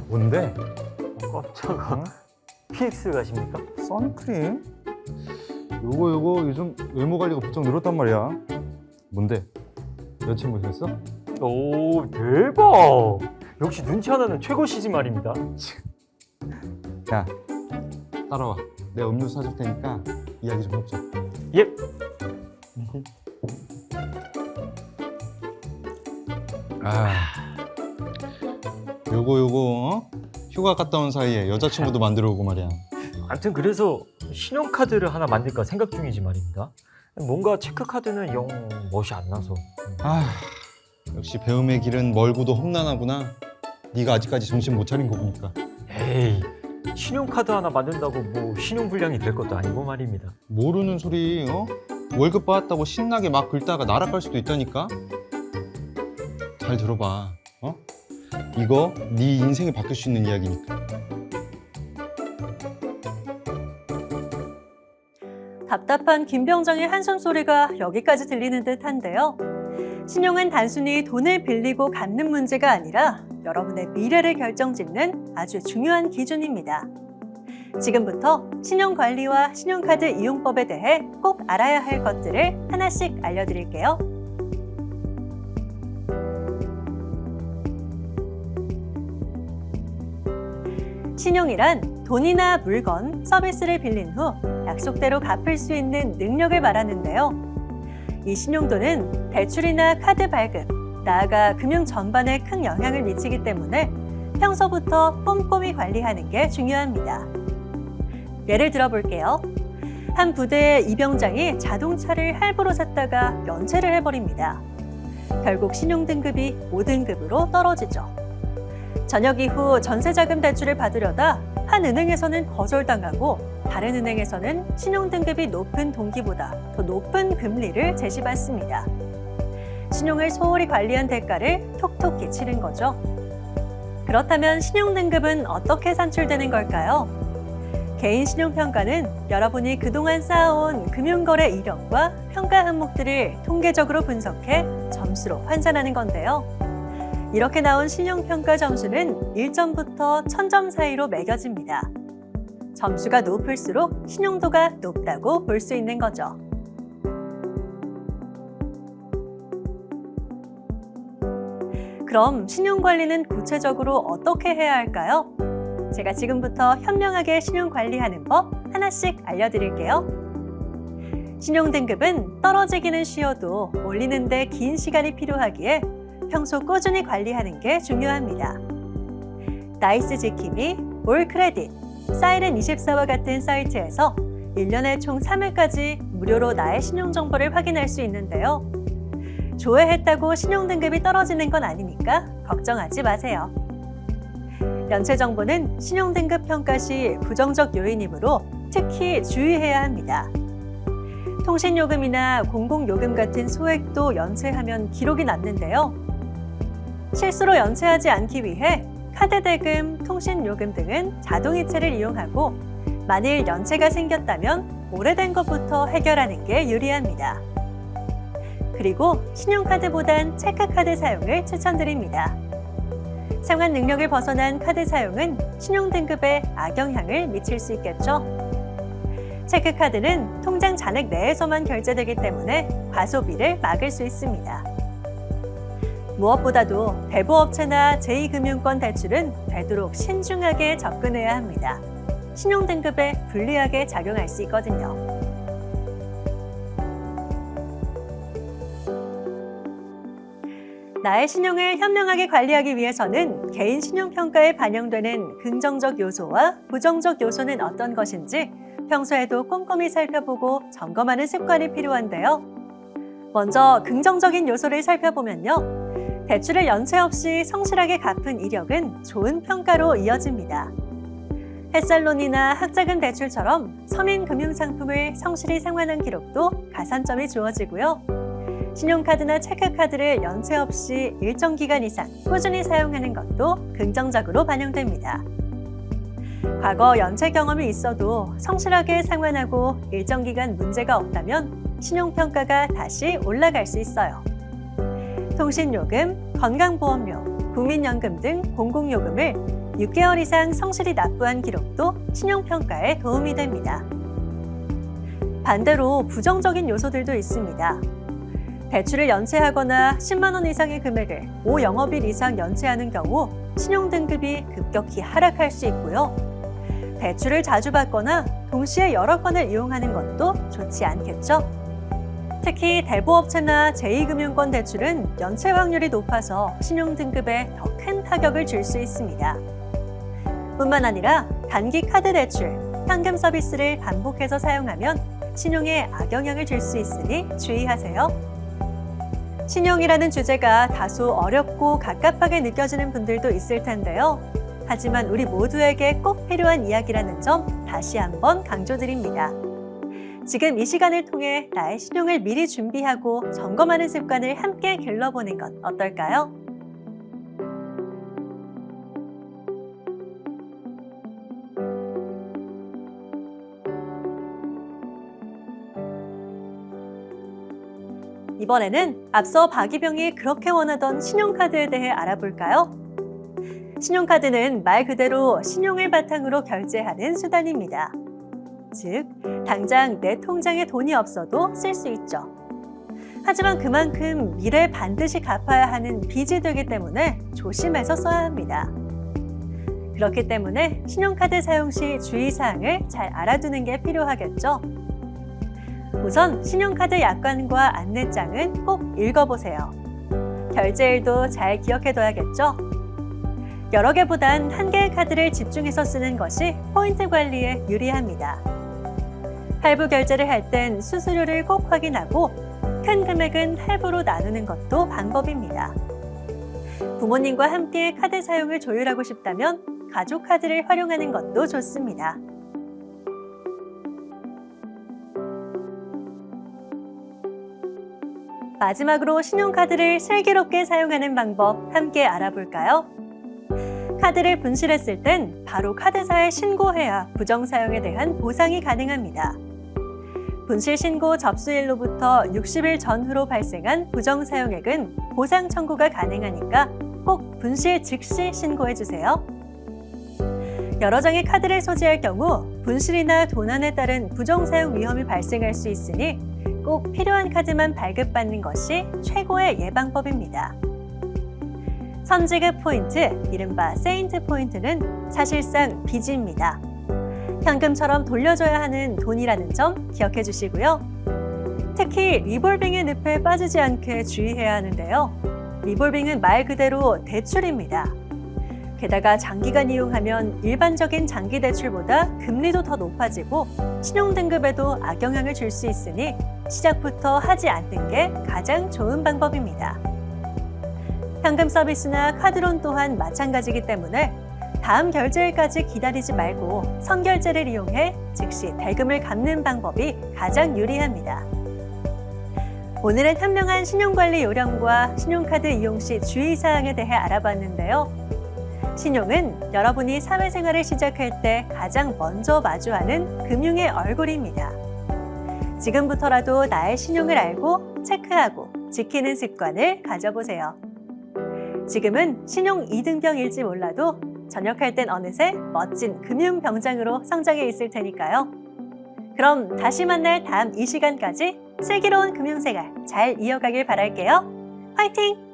뭔데? 깜짝아. 응? PX 가십니까? 선크림? 요거 요즘 외모 관리가 부쩍 늘었단 말이야. 뭔데? 여자친구 생겼어? 오, 대박! 역시 눈치 하나는 최고시지 말입니다. 야, 따라와. 내가 음료수 사줄 테니까 이야기 좀 해보자. 예. 요거 휴가 갔다 온 사이에 여자친구도 만들어 오고 말이야. 아무튼 그래서 신용카드를 하나 만들까 생각 중이지 말입니다. 뭔가 체크카드는 영 멋이 안 나서. 역시 배움의 길은 멀고도 험난하구나. 네가 아직까지 정신 못 차린 거 보니까. 에이, 신용카드 하나 만든다고 뭐 신용불량이 될 것도 아니고 말입니다. 모르는 소리, 월급 받았다고 신나게 막 긁다가 날아갈 수도 있다니까. 잘 들어봐, 이거 네 인생이 바뀔 수 있는 이야기니까. 답답한 김병장의 한숨 소리가 여기까지 들리는 듯한데요. 신용은 단순히 돈을 빌리고 갚는 문제가 아니라 여러분의 미래를 결정짓는 아주 중요한 기준입니다. 지금부터 신용관리와 신용카드 이용법에 대해 꼭 알아야 할 것들을 하나씩 알려드릴게요. 신용이란 돈이나 물건, 서비스를 빌린 후 약속대로 갚을 수 있는 능력을 말하는데요. 이 신용도는 대출이나 카드 발급, 나아가 금융 전반에 큰 영향을 미치기 때문에 평소부터 꼼꼼히 관리하는 게 중요합니다. 예를 들어 볼게요. 한 부대의 이병장이 자동차를 할부로 샀다가 연체를 해버립니다. 결국 신용등급이 5등급으로 떨어지죠. 전역 이후 전세자금 대출을 받으려다 한 은행에서는 거절당하고 다른 은행에서는 신용등급이 높은 동기보다 더 높은 금리를 제시받습니다. 신용을 소홀히 관리한 대가를 톡톡히 치른 거죠. 그렇다면 신용등급은 어떻게 산출되는 걸까요? 개인 신용평가는 여러분이 그동안 쌓아온 금융거래 이력과 평가 항목들을 통계적으로 분석해 점수로 환산하는 건데요. 이렇게 나온 신용평가 점수는 1점부터 1000점 사이로 매겨집니다. 점수가 높을수록 신용도가 높다고 볼 수 있는 거죠. 그럼 신용관리는 구체적으로 어떻게 해야 할까요? 제가 지금부터 현명하게 신용관리하는 법 하나씩 알려드릴게요. 신용등급은 떨어지기는 쉬워도 올리는데 긴 시간이 필요하기에 평소 꾸준히 관리하는 게 중요합니다. 나이스 지킴이, 올 크레딧, 사이렌24와 같은 사이트에서 1년에 총 3회까지 무료로 나의 신용정보를 확인할 수 있는데요. 조회했다고 신용등급이 떨어지는 건 아니니까 걱정하지 마세요. 연체 정보는 신용등급 평가 시 부정적 요인이므로 특히 주의해야 합니다. 통신요금이나 공공요금 같은 소액도 연체하면 기록이 남는데요. 실수로 연체하지 않기 위해 카드 대금, 통신요금 등은 자동이체를 이용하고 만일 연체가 생겼다면 오래된 것부터 해결하는 게 유리합니다. 그리고 신용카드보단 체크카드 사용을 추천드립니다. 상환 능력을 벗어난 카드 사용은 신용등급에 악영향을 미칠 수 있겠죠. 체크카드는 통장 잔액 내에서만 결제되기 때문에 과소비를 막을 수 있습니다. 무엇보다도 대부업체나 제2금융권 대출은 되도록 신중하게 접근해야 합니다. 신용등급에 불리하게 작용할 수 있거든요. 나의 신용을 현명하게 관리하기 위해서는 개인 신용평가에 반영되는 긍정적 요소와 부정적 요소는 어떤 것인지 평소에도 꼼꼼히 살펴보고 점검하는 습관이 필요한데요. 먼저 긍정적인 요소를 살펴보면요. 대출을 연체 없이 성실하게 갚은 이력은 좋은 평가로 이어집니다. 햇살론이나 학자금 대출처럼 서민금융상품을 성실히 상환한 기록도 가산점이 주어지고요. 신용카드나 체크카드를 연체 없이 일정 기간 이상 꾸준히 사용하는 것도 긍정적으로 반영됩니다. 과거 연체 경험이 있어도 성실하게 상환하고 일정 기간 문제가 없다면 신용평가가 다시 올라갈 수 있어요. 통신요금, 건강보험료, 국민연금 등 공공요금을 6개월 이상 성실히 납부한 기록도 신용평가에 도움이 됩니다. 반대로 부정적인 요소들도 있습니다. 대출을 연체하거나 10만 원 이상의 금액을 5영업일 이상 연체하는 경우 신용등급이 급격히 하락할 수 있고요. 대출을 자주 받거나 동시에 여러 건을 이용하는 것도 좋지 않겠죠? 특히 대부업체나 제2금융권 대출은 연체 확률이 높아서 신용등급에 더 큰 타격을 줄 수 있습니다. 뿐만 아니라 단기 카드 대출, 현금 서비스를 반복해서 사용하면 신용에 악영향을 줄 수 있으니 주의하세요. 신용이라는 주제가 다소 어렵고 갑갑하게 느껴지는 분들도 있을 텐데요. 하지만 우리 모두에게 꼭 필요한 이야기라는 점 다시 한번 강조드립니다. 지금 이 시간을 통해 나의 신용을 미리 준비하고 점검하는 습관을 함께 길러보는 건 어떨까요? 이번에는 앞서 박이병이 그렇게 원하던 신용카드에 대해 알아볼까요? 신용카드는 말 그대로 신용을 바탕으로 결제하는 수단입니다. 즉, 당장 내 통장에 돈이 없어도 쓸 수 있죠. 하지만 그만큼 미래에 반드시 갚아야 하는 빚이 되기 때문에 조심해서 써야 합니다. 그렇기 때문에 신용카드 사용 시 주의사항을 잘 알아두는 게 필요하겠죠. 우선 신용카드 약관과 안내장은 꼭 읽어보세요. 결제일도 잘 기억해둬야겠죠. 여러 개보단 한 개의 카드를 집중해서 쓰는 것이 포인트 관리에 유리합니다. 할부 결제를 할 땐 수수료를 꼭 확인하고 큰 금액은 할부로 나누는 것도 방법입니다. 부모님과 함께 카드 사용을 조율하고 싶다면 가족 카드를 활용하는 것도 좋습니다. 마지막으로 신용카드를 슬기롭게 사용하는 방법 함께 알아볼까요? 카드를 분실했을 땐 바로 카드사에 신고해야 부정 사용에 대한 보상이 가능합니다. 분실 신고 접수일로부터 60일 전후로 발생한 부정 사용액은 보상 청구가 가능하니까 꼭 분실 즉시 신고해 주세요. 여러 장의 카드를 소지할 경우 분실이나 도난에 따른 부정 사용 위험이 발생할 수 있으니 꼭 필요한 카드만 발급받는 것이 최고의 예방법입니다. 선지급 포인트, 이른바 세인트 포인트는 사실상 빚입니다. 현금처럼 돌려줘야 하는 돈이라는 점 기억해 주시고요. 특히 리볼빙의 늪에 빠지지 않게 주의해야 하는데요. 리볼빙은 말 그대로 대출입니다. 게다가 장기간 이용하면 일반적인 장기 대출보다 금리도 더 높아지고 신용등급에도 악영향을 줄 수 있으니 시작부터 하지 않는 게 가장 좋은 방법입니다. 현금 서비스나 카드론 또한 마찬가지이기 때문에 다음 결제일까지 기다리지 말고 선결제를 이용해 즉시 대금을 갚는 방법이 가장 유리합니다. 오늘은 현명한 신용관리 요령과 신용카드 이용 시 주의사항에 대해 알아봤는데요. 신용은 여러분이 사회생활을 시작할 때 가장 먼저 마주하는 금융의 얼굴입니다. 지금부터라도 나의 신용을 알고 체크하고 지키는 습관을 가져보세요. 지금은 신용 2등병일지 몰라도 전역할 땐 어느새 멋진 금융병장으로 성장해 있을 테니까요. 그럼 다시 만날 다음 이 시간까지 슬기로운 금융생활 잘 이어가길 바랄게요. 화이팅!